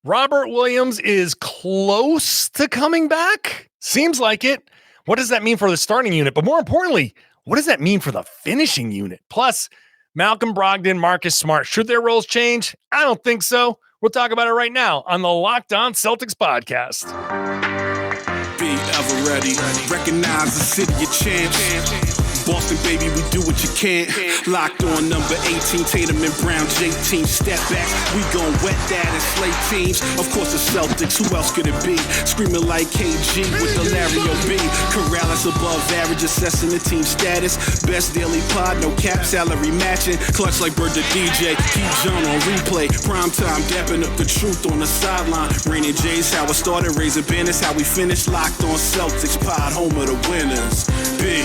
Robert Williams is close to coming back. Seems like it. What does that mean for the starting unit? But more importantly, what does that mean for the finishing unit? Plus, Malcolm Brogdon, Marcus Smart, should their roles change? I don't think so. We'll talk about it right now on the Locked On Celtics podcast. Be ever ready. Recognize the city of champs. Boston, baby, we do what you can't. Locked on number 18, Tatum and Brown, J-team. Step back, we gon' wet that and slay teams. Of course the Celtics, who else could it be? Screaming like KG with the Larry O.B. Karalis above average, assessing the team status. Best daily pod, no cap, salary matching. Clutch like Bird the DJ, keep John on replay. Prime time, dapping up the truth on the sideline. Raining J's, how it started, raising banners, how we finished. Locked on Celtics pod, home of the winners. B.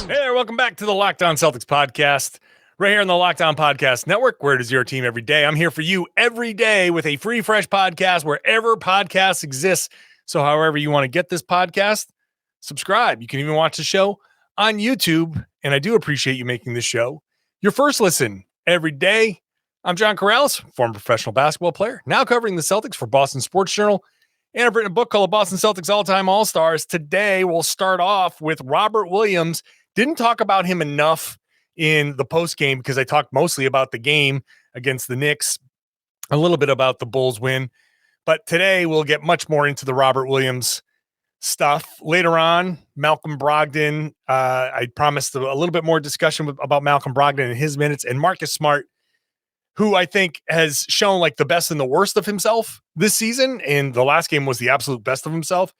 Hey there, welcome back to the Locked On Celtics podcast, right here on the Locked On Podcast Network, where it is your team every day. I'm here for you every day with a free, fresh podcast wherever podcasts exist. So however you want to get this podcast, subscribe. You can even watch the show on YouTube, and I do appreciate you making this show your first listen every day. I'm John Karalis, former professional basketball player, now covering the Celtics for Boston Sports Journal, and I've written a book called Boston Celtics All-Time All-Stars. Today, we'll start off with Robert Williams. Didn't talk about him enough in the postgame because I talked mostly about the game against the Knicks, a little bit about the Bulls win. But today we'll get much more into the Robert Williams stuff. Later on, Malcolm Brogdon, I promised a little bit more discussion about Malcolm Brogdon and his minutes, and Marcus Smart, who I think has shown like the best and the worst of himself this season. And the last game was the absolute best of himself.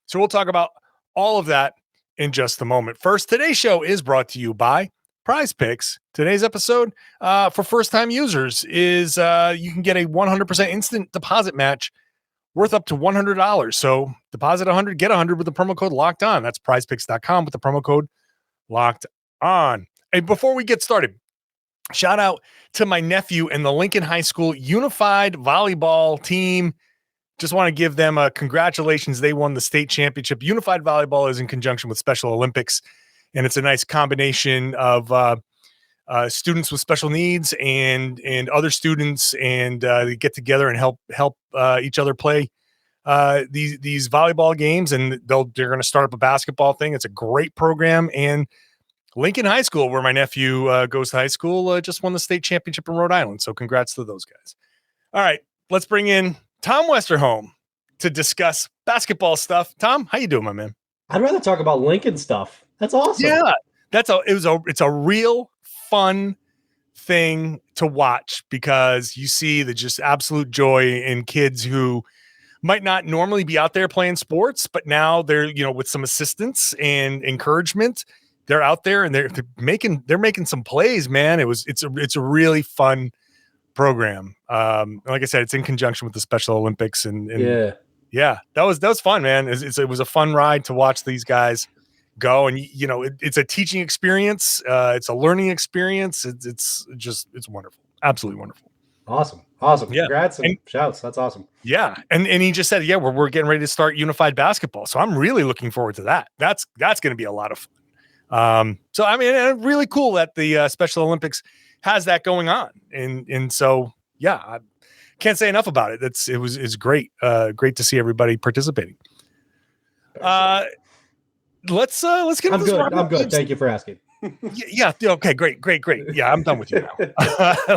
So we'll talk about all of that in just a moment. First, today's show is brought to you by PrizePicks. Today's episode for first-time users is you can get a 100% instant deposit match worth up to $100. So deposit $100, get $100 with the promo code Locked On. That's PrizePicks.com with the promo code Locked On. And before we get started, shout out to my nephew and the Lincoln High School Unified Volleyball team. Just want to give them a congratulations. They won the state championship. Unified Volleyball is in conjunction with Special Olympics, and it's a nice combination of students with special needs and other students, and they get together and help each other play these volleyball games. And they're going to start up a basketball thing. It's a great program. And Lincoln High School, where my nephew goes to high school, just won the state championship in Rhode Island. So congrats to those guys. All right, let's bring in Tom Westerholm to discuss basketball stuff. Tom, how you doing, my man? I'd rather talk about Lincoln stuff. That's awesome. Yeah, it's a real fun thing to watch because you see the just absolute joy in kids who might not normally be out there playing sports, but now they're, with some assistance and encouragement, they're out there and they're making some plays, man. It's a really fun program. Like I said, it's in conjunction with the Special Olympics, and that was fun, man. It was a fun ride to watch these guys go, and it's a teaching experience. It's a learning experience. It's wonderful, absolutely wonderful. Awesome. Yeah. Congrats and shouts. That's awesome. Yeah, and he just said, we're getting ready to start unified basketball, so I'm really looking forward to that. That's going to be a lot of fun. So I mean, really cool that the Special Olympics has that going on, and so I can't say enough about it. It's great, great to see everybody participating. Let's get. I'm good. Thank you for asking. Yeah. Okay. Great. Yeah, I'm done with you now.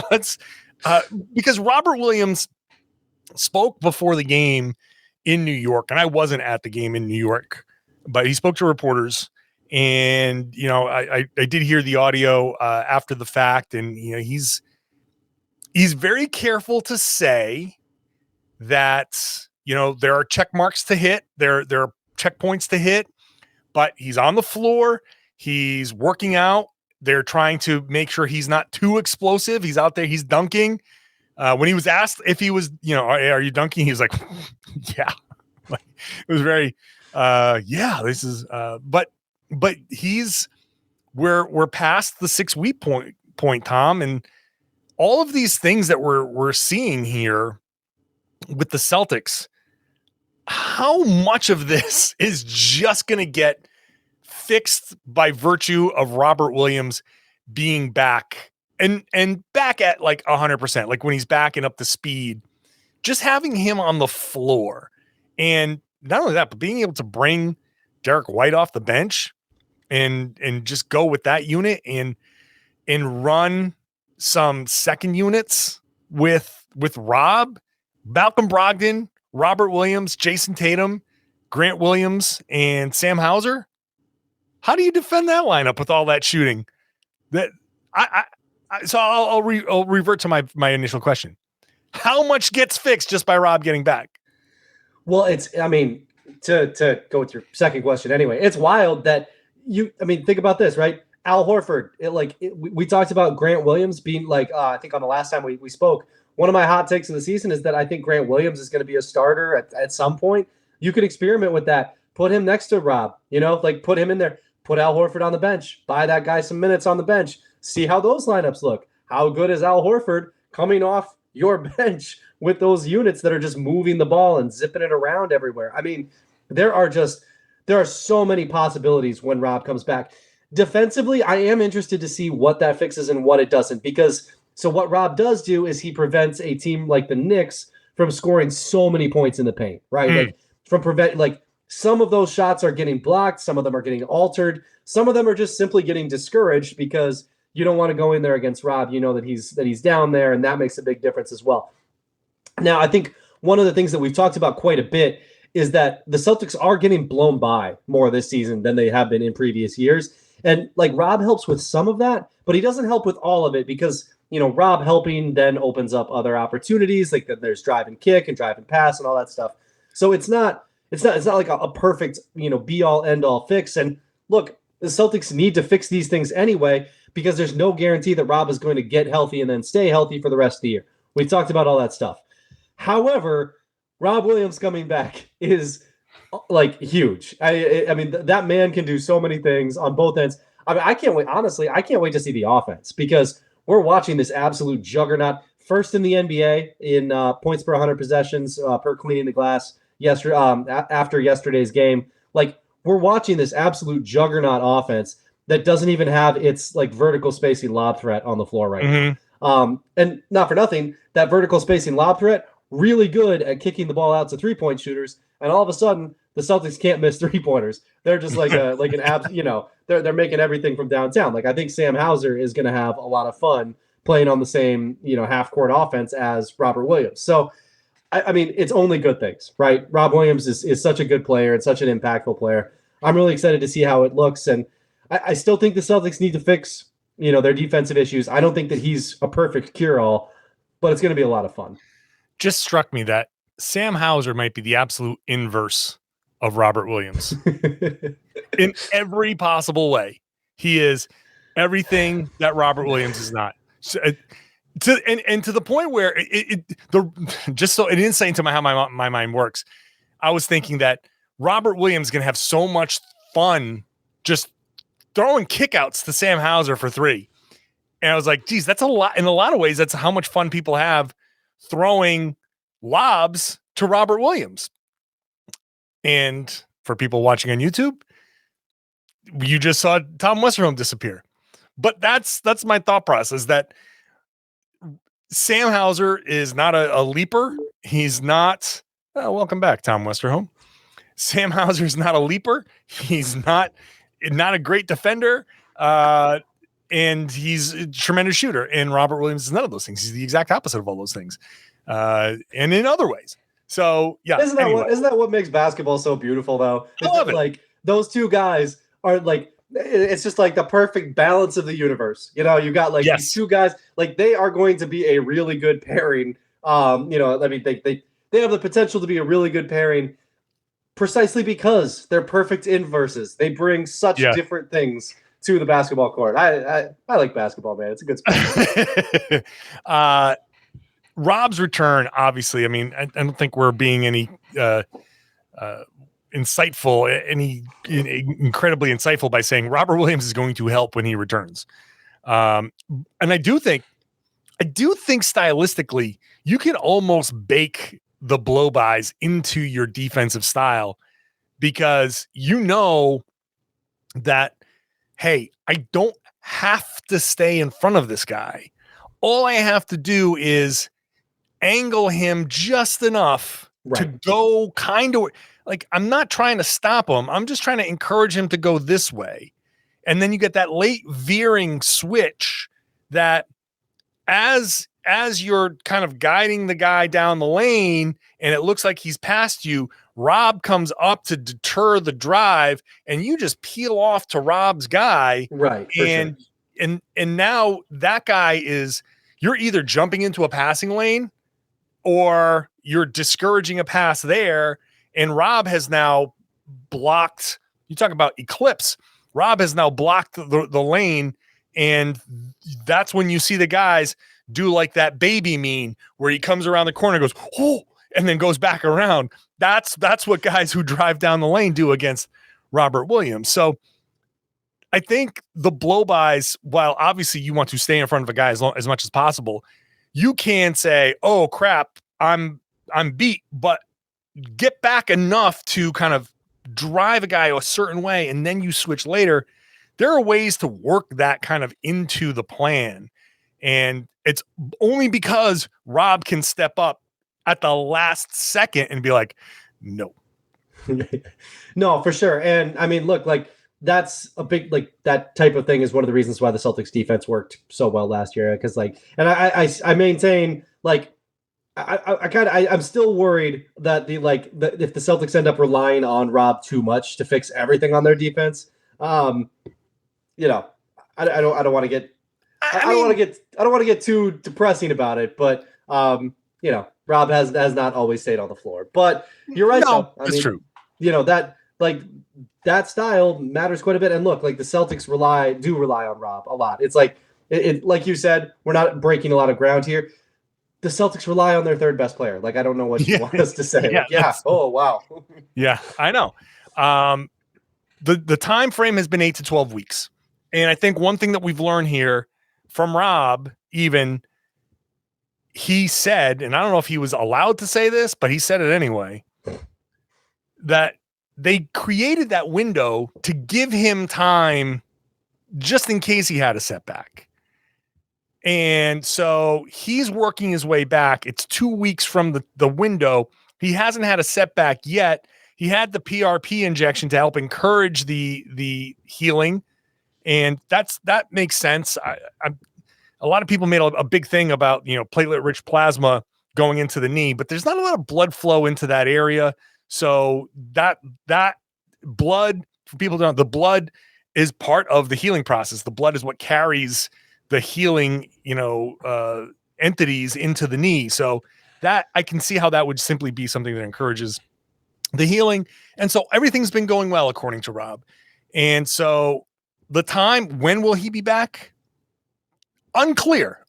Let's because Robert Williams spoke before the game in New York, and I wasn't at the game in New York, but he spoke to reporters. And, I did hear the audio after the fact, and, he's very careful to say that, there are check marks to hit, there are checkpoints to hit, but he's on the floor, he's working out. They're trying to make sure he's not too explosive. He's out there, he's dunking. When he was asked if he was, are you dunking? He was like, yeah, it was very, this is, but we're past the 6 week point, Tom, and all of these things that we're seeing here with the Celtics. How much of this is just going to get fixed by virtue of Robert Williams being back and back at like 100%, like when he's back and up to speed just having him on the floor, and not only that, but being able to bring Derek White off the bench and just go with that unit and run some second units with Rob, Malcolm Brogdon, Robert Williams, Jayson Tatum, Grant Williams, and Sam Hauser. How do you defend that lineup with all that shooting? That I'll revert to my initial question. How much gets fixed just by Rob getting back? Well, to go with your second question anyway, it's wild that think about this, right? Al Horford, we talked about Grant Williams being I think on the last time we spoke, one of my hot takes of the season is that I think Grant Williams is going to be a starter at some point. You could experiment with that. Put him next to Rob, put him in there, put Al Horford on the bench, buy that guy some minutes on the bench, see how those lineups look. How good is Al Horford coming off your bench with those units that are just moving the ball and zipping it around everywhere? I mean, there are so many possibilities when Rob comes back. Defensively, I am interested to see what that fixes and what it doesn't, because so what Rob does do is he prevents a team like the Knicks from scoring so many points in the paint, right? Some of those shots are getting blocked, some of them are getting altered, some of them are just simply getting discouraged because you don't want to go in there against Rob. You know that he's down there, and that makes a big difference as well. Now, I think one of the things that we've talked about quite a bit is that the Celtics are getting blown by more this season than they have been in previous years. And Rob helps with some of that, but he doesn't help with all of it because, Rob helping then opens up other opportunities. There's drive and kick and drive and pass and all that stuff. So it's not like a perfect, be all end all fix. And look, the Celtics need to fix these things anyway, because there's no guarantee that Rob is going to get healthy and then stay healthy for the rest of the year. We talked about all that stuff. However, Rob Williams coming back is huge. I mean, that man can do so many things on both ends. I mean, I can't wait. Honestly, I can't wait to see the offense, because we're watching this absolute juggernaut. First in the NBA in points per 100 possessions per cleaning the glass after yesterday's game. We're watching this absolute juggernaut offense that doesn't even have its vertical spacing lob threat on the floor right now. And not for nothing, that vertical spacing lob threat, really good at kicking the ball out to 3-point shooters. And all of a sudden, the Celtics can't miss 3-pointers. They're just they're making everything from downtown. I think Sam Hauser is going to have a lot of fun playing on the same, half court offense as Robert Williams. So, I mean, it's only good things, right? Rob Williams is such a good player and such an impactful player. I'm really excited to see how it looks. And I still think the Celtics need to fix, their defensive issues. I don't think that he's a perfect cure-all, but it's going to be a lot of fun. Just struck me that Sam Hauser might be the absolute inverse of Robert Williams in every possible way. He is everything that Robert Williams is not. So, to the point where just so an insight into how my mind works, I was thinking that Robert Williams is going to have so much fun just throwing kickouts to Sam Hauser for 3. And I was like, geez, that's a lot. In a lot of ways, that's how much fun people have throwing lobs to Robert Williams. And for people watching on YouTube, you just saw Tom Westerholm disappear. But that's my thought process, that Sam Hauser is not a leaper. He's not. Welcome back, Tom Westerholm. Sam Hauser is not a leaper. He's not a great defender. And he's a tremendous shooter. And Robert Williams is none of those things. He's the exact opposite of all those things. And in other ways. So yeah. Isn't that what makes basketball so beautiful though? I love it. Those two guys are it's just the perfect balance of the universe. You got these two guys, they are going to be a really good pairing. I mean, they have the potential to be a really good pairing precisely because they're perfect inverses. They bring such different things to the basketball court. I like basketball, man. It's a good sport. Rob's return, obviously, I mean, I don't think we're being any incredibly insightful by saying Robert Williams is going to help when he returns. And I do think stylistically, you can almost bake the blow-bys into your defensive style, because that, hey, I don't have to stay in front of this guy. All I have to do is angle him just enough to go kind of like, I'm not trying to stop him. I'm just trying to encourage him to go this way. And then you get that late veering switch that as you're kind of guiding the guy down the lane and it looks like he's past you, Rob comes up to deter the drive and you just peel off to Rob's guy. Right. And now that guy you're either jumping into a passing lane or you're discouraging a pass there. And Rob has now blocked, you talk about eclipse. Rob has now blocked the lane. And that's when you see the guys do like that baby mean where he comes around the corner, goes, oh, and then goes back around. That's what guys who drive down the lane do against Robert Williams. So I think the blow-bys, while obviously you want to stay in front of a guy as much as possible, you can say, oh, crap, I'm beat, but get back enough to kind of drive a guy a certain way, and then you switch later. There are ways to work that kind of into the plan. And it's only because Rob can step up at the last second and be like, no. No, for sure. And I mean, look, like that's a big, like that type of thing is one of the reasons why the Celtics defense worked so well last year. Cause like, and I maintain like, I'm still worried that if the Celtics end up relying on Rob too much to fix everything on their defense, you know, I don't want to get, I don't want to get too depressing about it, but you know, Rob has not always stayed on the floor. But you're right. No, it's true. You know, that style matters quite a bit. And look, like the Celtics do rely on Rob a lot. It's like it like you said, we're not breaking a lot of ground here. The Celtics rely on their third best player. Like, I don't know what you want us to say. Yeah. Oh, wow. Yeah, I know. The time frame has been 8 to 12 weeks. And I think one thing that we've learned here from Rob, even he said, and I don't know if he was allowed to say this, but he said it anyway, that they created that window to give him time just in case he had a setback. And so he's working his way back. It's 2 weeks from the window. He hasn't had a setback yet. He had the PRP injection to help encourage the healing. And that makes sense. A lot of people made a big thing about, platelet-rich plasma going into the knee, but there's not a lot of blood flow into that area. So that blood, for people to know, the blood is part of the healing process. The blood is what carries the healing, entities into the knee. So that I can see how that would simply be something that encourages the healing. And so everything's been going well, according to Rob. And so the time, when will he be back? Unclear.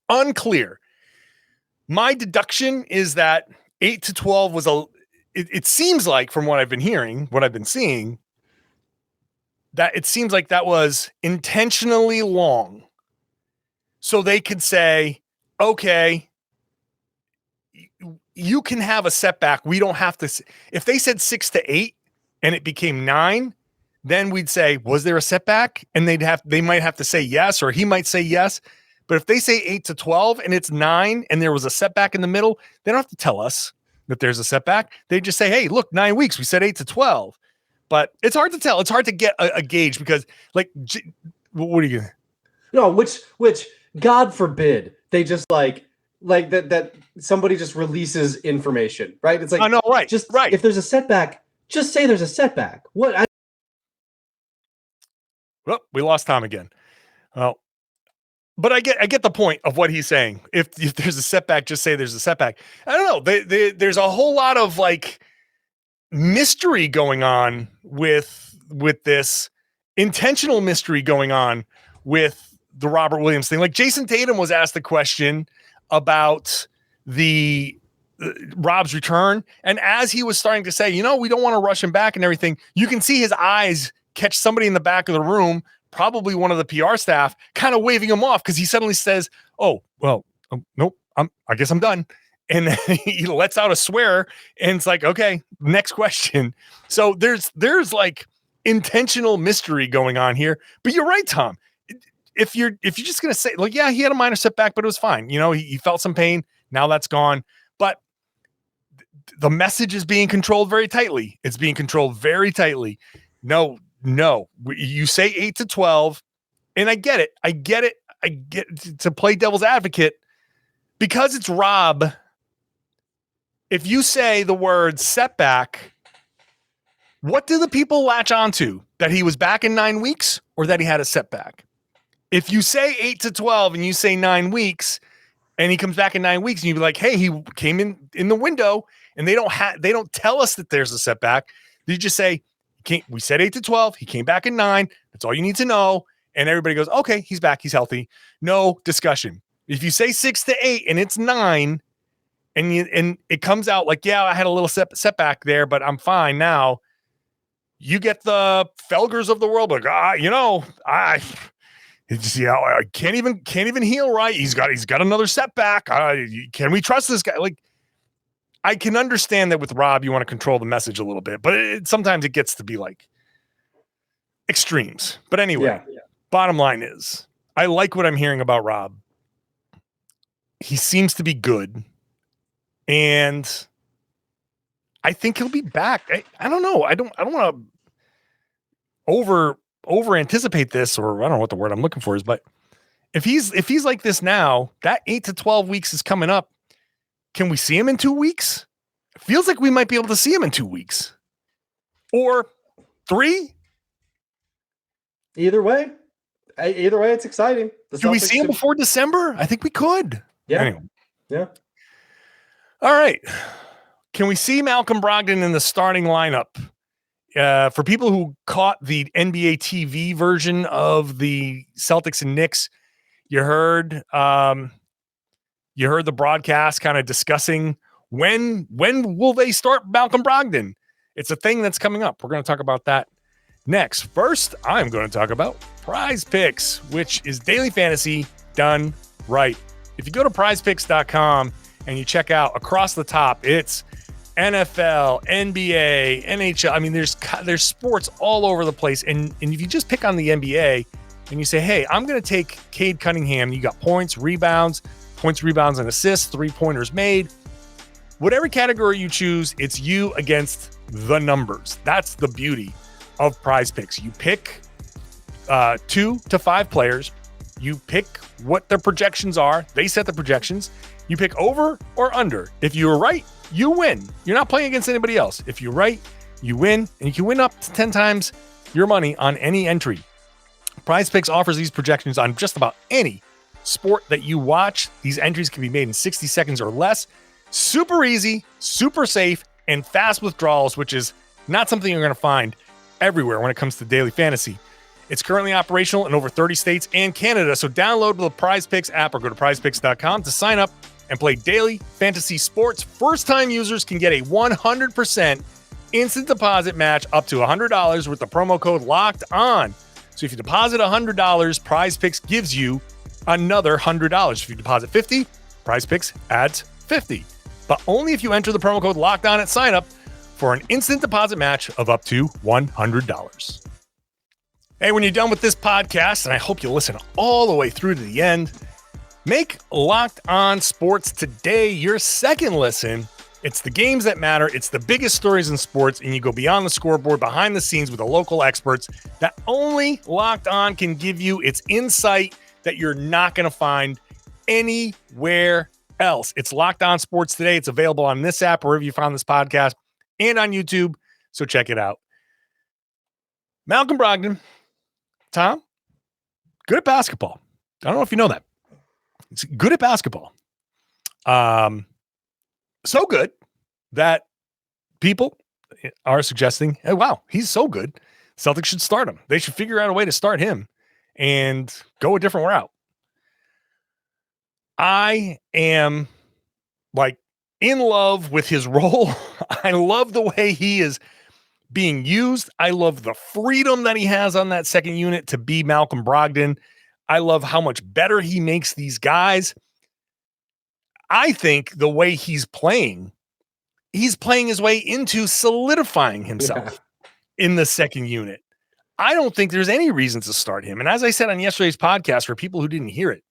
My deduction is that 8 to 12 was it seems like, from what I've been hearing, what I've been seeing, that it seems like that was intentionally long. So they could say, okay, you can have a setback. We don't have to. If they said 6 to 8 and it became 9, then we'd say, was there a setback? And they might have to say yes, or he might say yes. But if they say 8 to 12 and it's 9 and there was a setback in the middle, they don't have to tell us that there's a setback. They just say, hey, look, 9 weeks. We said 8 to 12. But it's hard to tell. It's hard to get a gauge because, like, what are you going to? No, which God forbid they just like that somebody just releases information, right? It's like, I know, right? Just right. If there's a setback, just say there's a setback. What? Well, we lost Tom again. Well, but I get the point of what he's saying. If there's a setback, just say there's a setback. I don't know. There's a whole lot of like mystery going on with this, intentional mystery going on with the Robert Williams thing. Like Jayson Tatum was asked the question about the Rob's return, and as he was starting to say, we don't want to rush him back and everything, you can see his eyes catch somebody in the back of the room, probably one of the PR staff, kind of waving him off because he suddenly says, "Oh, well, nope, I guess I'm done." And then he lets out a swear, and it's like, okay, next question. So there's like intentional mystery going on here. But you're right, Tom. If you're just gonna say, like, yeah, he had a minor setback, but it was fine. He felt some pain. Now that's gone. But the message is being controlled very tightly. It's being controlled very tightly. No, you say 8 to 12, and I get it. I get to play devil's advocate because it's Rob. If you say the word setback, what do the people latch onto? That he was back in 9 weeks or that he had a setback? If you say 8 to 12 and you say 9 weeks and he comes back in 9 weeks and you be like, hey, he came in the window and they don't tell us that there's a setback. You just say, we said 8 to 12. He came back in 9. That's all you need to know. And everybody goes, okay, he's back. He's healthy. No discussion. If you say 6 to 8 and it's 9 and it comes out like, yeah, I had a little setback there, but I'm fine now. You get the Felgers of the world, like, I can't even heal right. He's got another setback. Can we trust this guy? Like, I can understand that with Rob, you want to control the message a little bit, but sometimes it gets to be like extremes. But anyway, Bottom line is, I like what I'm hearing about Rob. He seems to be good, and I think he'll be back. I don't know. I don't want to over anticipate this, or I don't know what the word I'm looking for is, but if he's like this now, that 8 to 12 weeks is coming up. Can we see him in 2 weeks? It feels like we might be able to see him in 2 weeks or 3. Either way, it's exciting. Do we see him before December? I think we could. Yeah. Anyway. Yeah. All right. Can we see Malcolm Brogdon in the starting lineup? For people who caught the NBA TV version of the Celtics and Knicks, you heard the broadcast kind of discussing when will they start Malcolm Brogdon? It's a thing that's coming up. We're going to talk about that next. First, I'm going to talk about PrizePicks, which is daily fantasy done right. If you go to PrizePicks.com and you check out across the top, it's NFL, NBA, NHL. I mean, there's sports all over the place. And if you just pick on the NBA and you say, hey, I'm going to take Cade Cunningham. You got points, rebounds, and assists, 3-pointers made. Whatever category you choose, it's you against the numbers. That's the beauty of PrizePicks. You pick 2 to 5 players. You pick what their projections are. They set the projections. You pick over or under. If you're right, you win. You're not playing against anybody else. If you're right, you win, and you can win up to 10 times your money on any entry. PrizePicks offers these projections on just about any sport that you watch. These entries can be made in 60 seconds or less. Super easy, super safe, and fast withdrawals, which is not something you're going to find everywhere when it comes to daily fantasy. It's currently operational in over 30 states and Canada, so download the PrizePicks app or go to PrizePicks.com to sign up and play daily fantasy sports. First-time users can get a 100% instant deposit match up to $100 with the promo code Locked On. So if you deposit $100, PrizePicks gives you another $100. If you deposit $50, PrizePicks adds $50. But only if you enter the promo code Locked On at sign up for an instant deposit match of up to $100. Hey, when you're done with this podcast, and I hope you listen all the way through to the end, make Locked On Sports Today your second listen. It's the games that matter. It's the biggest stories in sports, and you go beyond the scoreboard, behind the scenes with the local experts that only Locked On can give you. It's insight that you're not going to find anywhere else. It's Locked On Sports Today. It's available on this app, wherever you found this podcast, and on YouTube, so check it out. Malcolm Brogdon, Tom, good at basketball. I don't know if you know that. It's good at basketball. So good that people are suggesting, hey, wow, he's so good. Celtics should start him. They should figure out a way to start him and go a different route. I am like in love with his role. I love the way he is being used. I love the freedom that he has on that second unit to be Malcolm Brogdon. I love how much better he makes these guys. I think the way he's playing his way into solidifying himself in the second unit. I don't think there's any reason to start him. And as I said on yesterday's podcast, for people who didn't hear it,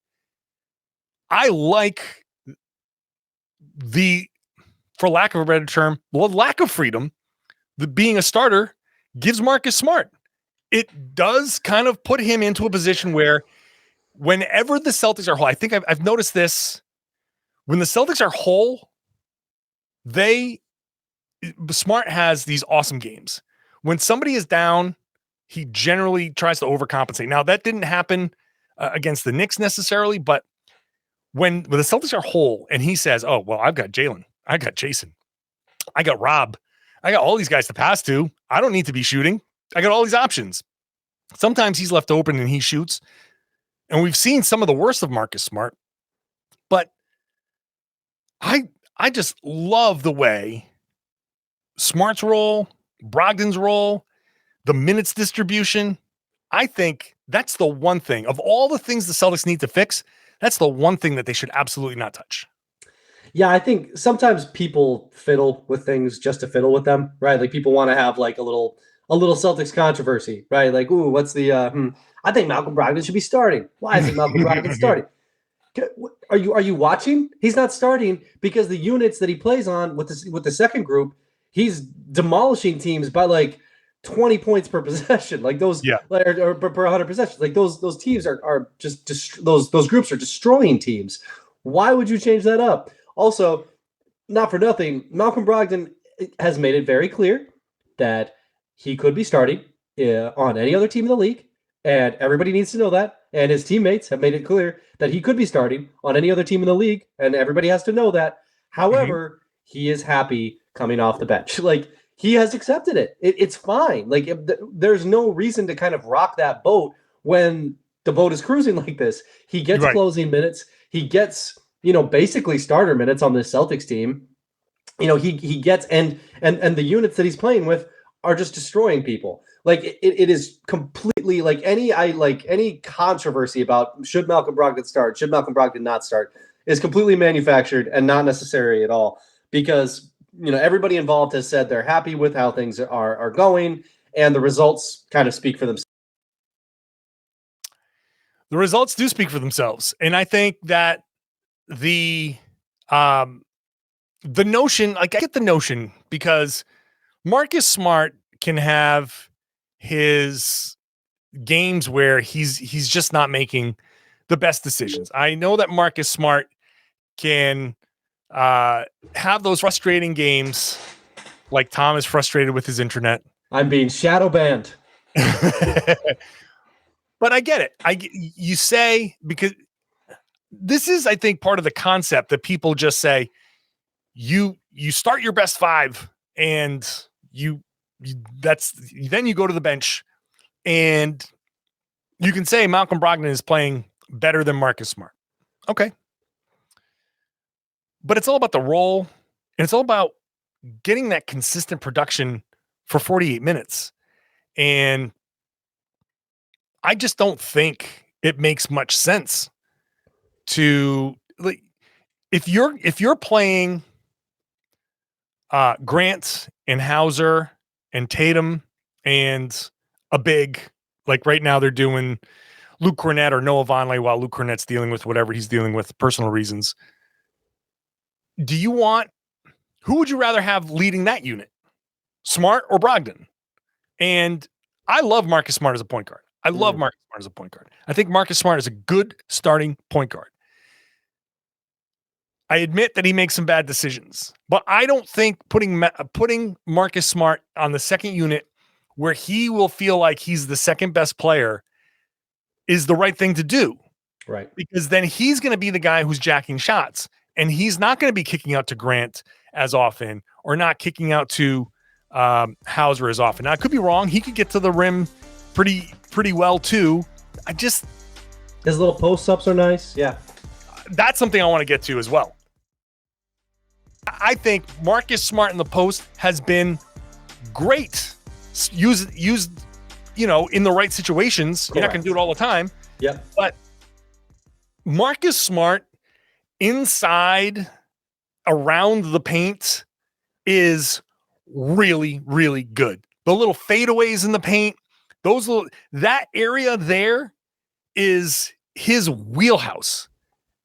I like the for lack of a better term, lack of freedom, being a starter gives Marcus Smart. It does kind of put him into a position where whenever the Celtics are whole, I think I've noticed this, when the Celtics are whole, Smart has these awesome games. When somebody is down, he generally tries to overcompensate. Now, that didn't happen against the Knicks necessarily, but when the Celtics are whole and he says, oh, well, I've got Jaylen, I got Jayson, I got Rob, I got all these guys to pass to. I don't need to be shooting. I got all these options. Sometimes he's left open and he shoots. And we've seen some of the worst of Marcus Smart. But I just love the way Smart's role, Brogdon's role, the minutes distribution. I think that's the one thing of all the things the Celtics need to fix. That's the one thing that they should absolutely not touch. Yeah, I think sometimes people fiddle with things just to fiddle with them, right? Like people want to have like a little Celtics controversy, right? Like, ooh, what's the? I think Malcolm Brogdon should be starting. Why isn't Malcolm Brogdon starting? Are you watching? He's not starting because the units that he plays on with the second group, he's demolishing teams by like 20 points per possession. Like those, or per 100 possessions. Like those teams are just those groups are destroying teams. Why would you change that up? Also, not for nothing, Malcolm Brogdon has made it very clear that he could be starting on any other team in the league, and everybody needs to know that. And his teammates have made it clear that he could be starting on any other team in the league, and everybody has to know that. However, he is happy coming off the bench. Like, he has accepted it. It's fine. Like, there's no reason to kind of rock that boat when the boat is cruising like this. He gets closing minutes. He gets, basically starter minutes on this Celtics team. He gets and the units that he's playing with are just destroying people. Like it is completely like any controversy about should Malcolm Brogdon start, should Malcolm Brogdon not start is completely manufactured and not necessary at all, because everybody involved has said they're happy with how things are going, and the results kind of speak for themselves. The results do speak for themselves, and I think that the notion, like I get the notion, because Marcus Smart can have his games where he's just not making the best decisions. I know that Marcus Smart can have those frustrating games, like Tom is frustrated with his internet. I'm being shadow banned. But I get it. You say, because this is, I think, part of the concept that people just say, you start your best five and then you go to the bench and you can say Malcolm Brogdon is playing better than Marcus Smart. Okay. But it's all about the role, and it's all about getting that consistent production for 48 minutes. And I just don't think it makes much sense to, like, if you're playing Grant and Hauser and Tatum and a big, like right now they're doing Luke Cornett or Noah Vonleh while Luke Cornett's dealing with whatever he's dealing with, personal reasons. Who would you rather have leading that unit? Smart or Brogdon? And I love Marcus Smart as a point guard. I love Marcus Smart as a point guard. I think Marcus Smart is a good starting point guard. I admit that he makes some bad decisions, but I don't think putting Marcus Smart on the second unit where he will feel like he's the second best player is the right thing to do. Right. Because then he's going to be the guy who's jacking shots, and he's not going to be kicking out to Grant as often, or not kicking out to Hauser as often. Now, I could be wrong. He could get to the rim pretty well too. His little post-ups are nice. Yeah. That's something I want to get to as well. I think Marcus Smart in the post has been great. Used in the right situations. Correct. You're not going to do it all the time. Yep. But Marcus Smart inside around the paint is really, really good. The little fadeaways in the paint, that area there is his wheelhouse.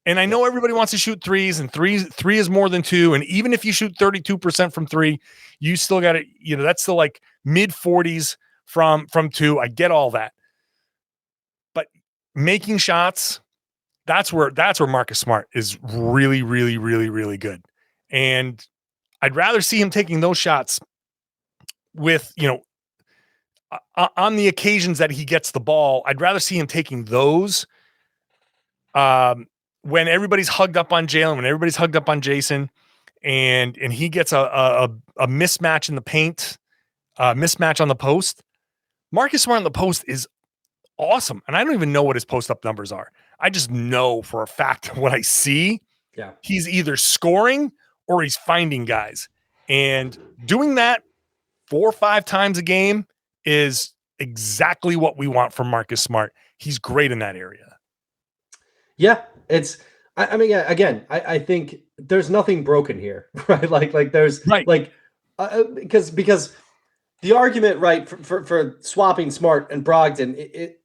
And I know everybody wants to shoot threes, and three is more than two. And even if you shoot 32% from three, you still got to, that's still like mid 40s from two. I get all that. But making shots, that's where Marcus Smart is really, really, really, really good. And I'd rather see him taking those shots with, on the occasions that he gets the ball. I'd rather see him taking those when everybody's hugged up on Jaylen, when everybody's hugged up on Jayson, and he gets a mismatch in the paint, mismatch on the post. Marcus Smart on the post is awesome. And I don't even know what his post-up numbers are. I just know for a fact what I see. Yeah. He's either scoring or he's finding guys. And doing that 4 or 5 times a game is exactly what we want from Marcus Smart. He's great in that area. Yeah, I mean, again, I think there's nothing broken here, right? Like there's right. Because the argument, right, for swapping Smart and Brogdon, it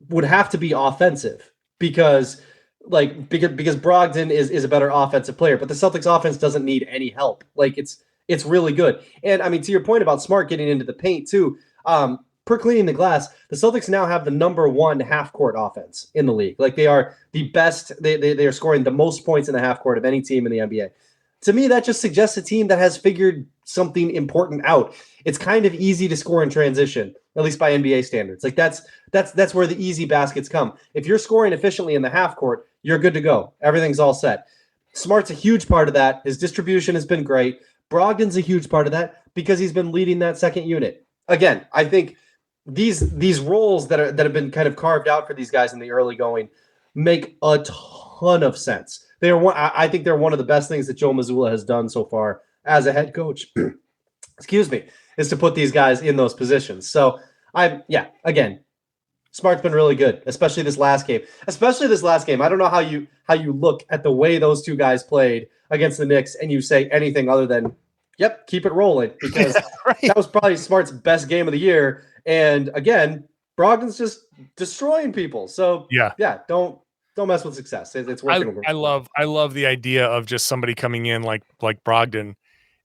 would have to be offensive because Brogdon is a better offensive player, but the Celtics offense doesn't need any help. Like it's really good. And I mean, to your point about Smart getting into the paint too, per Cleaning the Glass, the Celtics now have the number 1 half-court offense in the league. Like they are the best. They are scoring the most points in the half-court of any team in the NBA. To me, that just suggests a team that has figured something important out. It's kind of easy to score in transition, at least by NBA standards. Like that's where the easy baskets come. If you're scoring efficiently in the half-court, you're good to go. Everything's all set. Smart's a huge part of that. His distribution has been great. Brogdon's a huge part of that because he's been leading that second unit. Again, I think these roles that have been kind of carved out for these guys in the early going make a ton of sense. I think they're one of the best things that Joe Mazzulla has done so far as a head coach. Excuse me, is to put these guys in those positions. So again, Smart's been really good, especially this last game. I don't know how you look at the way those two guys played against the Knicks and you say anything other than, yep, keep it rolling, because that was probably Smart's best game of the year. And again, Brogdon's just destroying people. So don't mess with success. It's working. I love the idea of just somebody coming in like Brogdon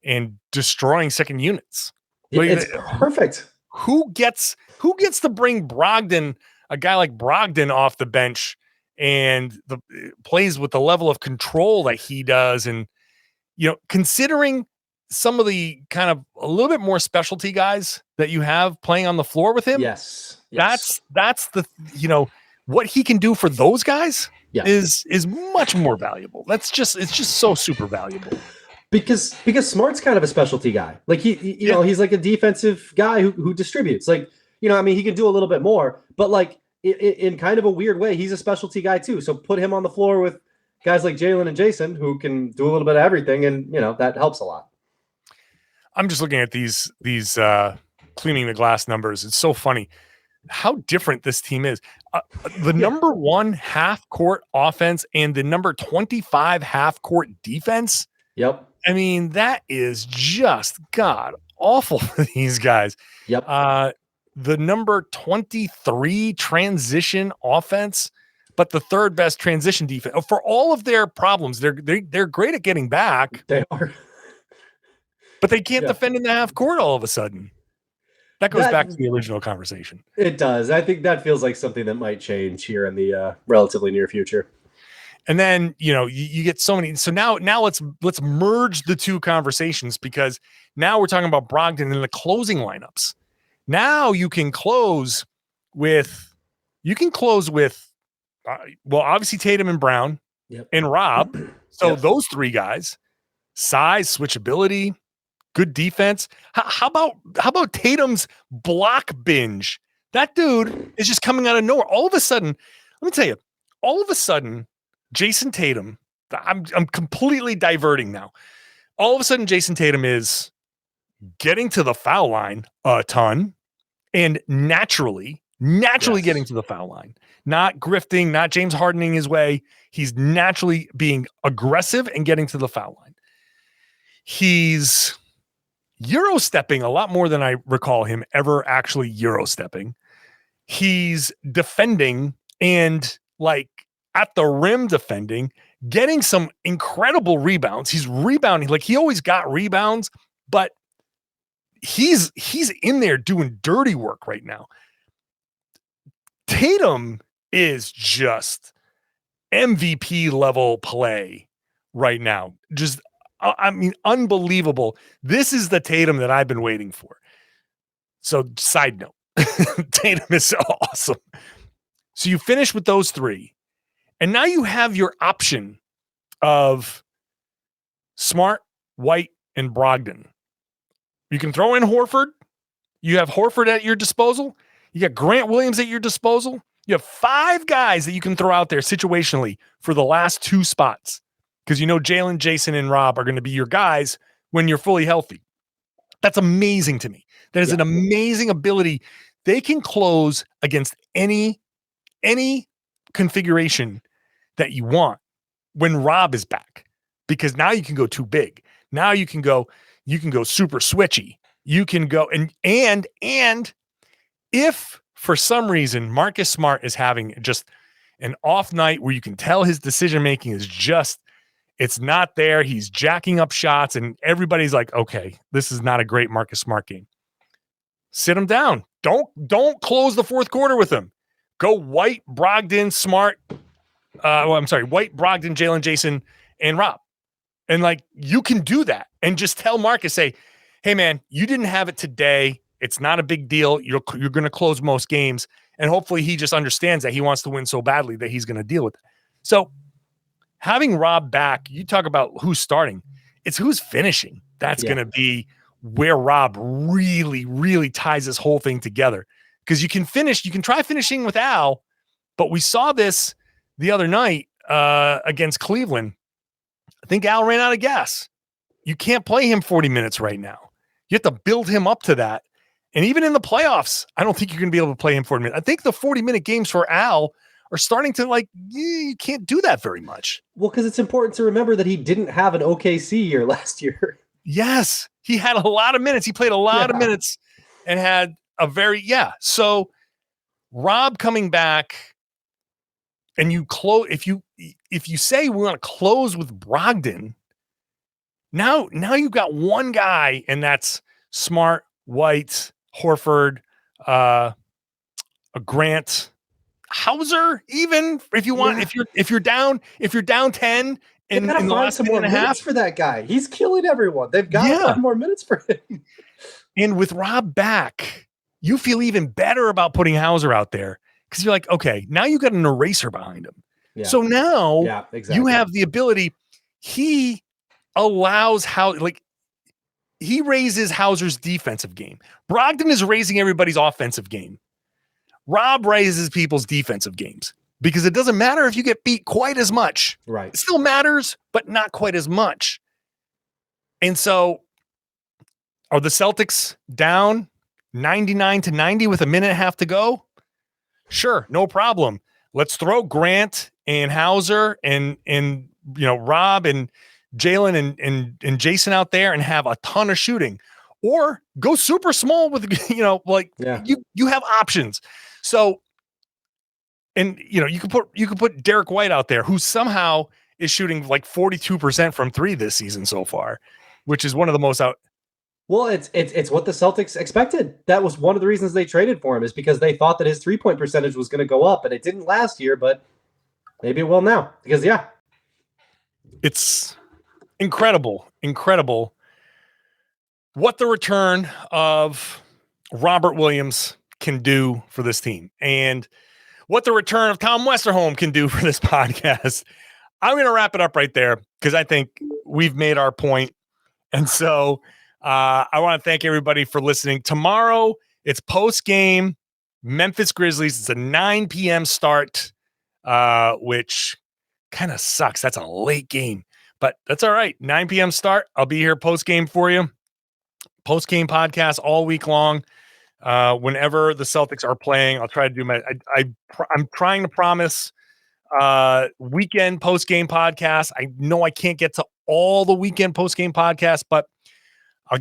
and destroying second units. It's perfect. Who gets to bring Brogdon, a guy like Brogdon, off the bench and plays with the level of control that he does? And considering some of the kind of a little bit more specialty guys that you have playing on the floor with him. Yes. That's the, what he can do for those guys is much more valuable. It's just so super valuable. Because Smart's kind of a specialty guy. Like he's like a defensive guy who distributes. Like, he can do a little bit more, but like in kind of a weird way, he's a specialty guy too. So put him on the floor with guys like Jaylen and Jayson who can do a little bit of everything, and that helps a lot. I'm just looking at these Cleaning the Glass numbers. It's so funny how different this team is. The number 1 half-court offense and the number 25 half-court defense. Yep. I mean, that is just god awful for these guys. Yep. The number 23 transition offense, but the third best transition defense. For all of their problems, they're great at getting back. They are. But they can't defend in the half court all of a sudden. That goes back to the original conversation. It does. I think that feels like something that might change here in the relatively near future. And then, you get so many. So now let's merge the two conversations, because now we're talking about Brogdon in the closing lineups. Now you can close with obviously Tatum and Brown and Rob. So those three guys, size, switchability, good defense. How about Tatum's block binge? That dude is just coming out of nowhere. All of a sudden, let me tell you, Jayson Tatum, I'm completely diverting now. All of a sudden, Jayson Tatum is getting to the foul line a ton and naturally getting to the foul line, not grifting, not James Hardening his way. He's naturally being aggressive and getting to the foul line. He's Euro stepping a lot more than I recall him ever actually Euro stepping. He's defending and at the rim defending, getting some incredible rebounds. He's rebounding like he always got rebounds, but he's in there doing dirty work right now. Tatum is just MVP level play right now. Just, I mean, unbelievable. This is the Tatum that I've been waiting for. So, side note, Tatum is awesome. So you finish with those three, and now you have your option of Smart, White, and Brogdon. You can throw in Horford. You have Horford at your disposal. You got Grant Williams at your disposal. You have 5 guys that you can throw out there situationally for the last 2 spots, because you know Jaylen, Jayson, and Rob are going to be your guys when you're fully healthy. That's amazing to me. That is an amazing ability. They can close against any configuration that you want when Rob is back, because now you can go too big. Now you can go super switchy. You can go and if for some reason Marcus Smart is having just an off night where you can tell his decision making is just, it's not there. He's jacking up shots and everybody's like, okay, this is not a great Marcus Smart game. Sit him down. Don't close the fourth quarter with him. Go White, Brogdon, Smart. White, Brogdon, Jaylen, Jayson, and Rob. And like, you can do that and just tell Marcus, say, hey man, you didn't have it today. It's not a big deal. You're going to close most games. And hopefully he just understands that he wants to win so badly that he's going to deal with it. So having Rob back, you talk about who's starting. It's who's finishing. That's going to be where Rob really, really ties this whole thing together. Because you can try finishing with Al, but we saw this the other night against Cleveland. I think Al ran out of gas. You can't play him 40 minutes right now. You have to build him up to that. And even in the playoffs, I don't think you're going to be able to play him 40 minutes. I think the 40-minute games for Al are starting to you can't do that very much. Well, because it's important to remember that he didn't have an OKC year last year. Yes, he had a lot of minutes. He played a lot of minutes and had a very, So Rob coming back and you close, if you say we want to close with Brogdon, now you've got one guy, and that's Smart, White, Horford, Grant, Hauser. Even if you want, if you're down 10 in the last some more minutes for that guy. He's killing everyone. They've got to find more minutes for him. And with Rob back, you feel even better about putting Hauser out there because you're like, okay, now you got an eraser behind him. Yeah. So now you have the ability. He allows he raises Hauser's defensive game. Brogdon is raising everybody's offensive game. Rob raises people's defensive games because it doesn't matter if you get beat quite as much. Right. It still matters, but not quite as much. And so are the Celtics down 99-90 with a minute and a half to go? Sure, no problem. Let's throw Grant and Hauser and Rob and Jaylen and Jayson out there and have a ton of shooting, or go super small with you have options. So, and you could put Derek White out there, who somehow is shooting like 42% from 3 this season so far, which is one of the most out. Well, it's what the Celtics expected. That was one of the reasons they traded for him, is because they thought that his 3-point percentage was going to go up, and it didn't last year, but maybe it will now because it's incredible what the return of Robert Williams can do for this team and what the return of Tom Westerholm can do for this podcast. I'm going to wrap it up right there because I think we've made our point. And so I want to thank everybody for listening. Tomorrow, it's post-game Memphis Grizzlies. It's a 9 p.m. start, which kind of sucks. That's a late game. But that's all right. 9 p.m. start. I'll be here post-game for you. Post-game podcast all week long. Whenever the Celtics are playing, I'll try to do I'm trying to promise weekend post-game podcast. I know I can't get to all the weekend post-game podcasts, but I'll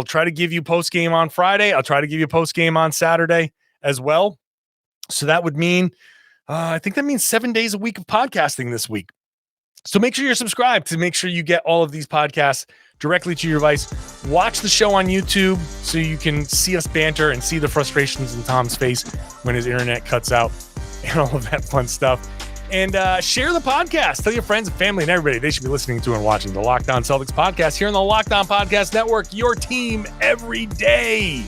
try to give you post-game on Friday. I'll try to give you post-game on Saturday as well. So that would mean I think that means 7 days a week of podcasting this week. So make sure you're subscribed to make sure you get all of these podcasts directly to your device. Watch the show on YouTube so you can see us banter and see the frustrations in Tom's face when his internet cuts out and all of that fun stuff. And share the podcast. Tell your friends and family and everybody they should be listening to and watching the Locked On Celtics podcast here on the Locked On Podcast Network, your team every day.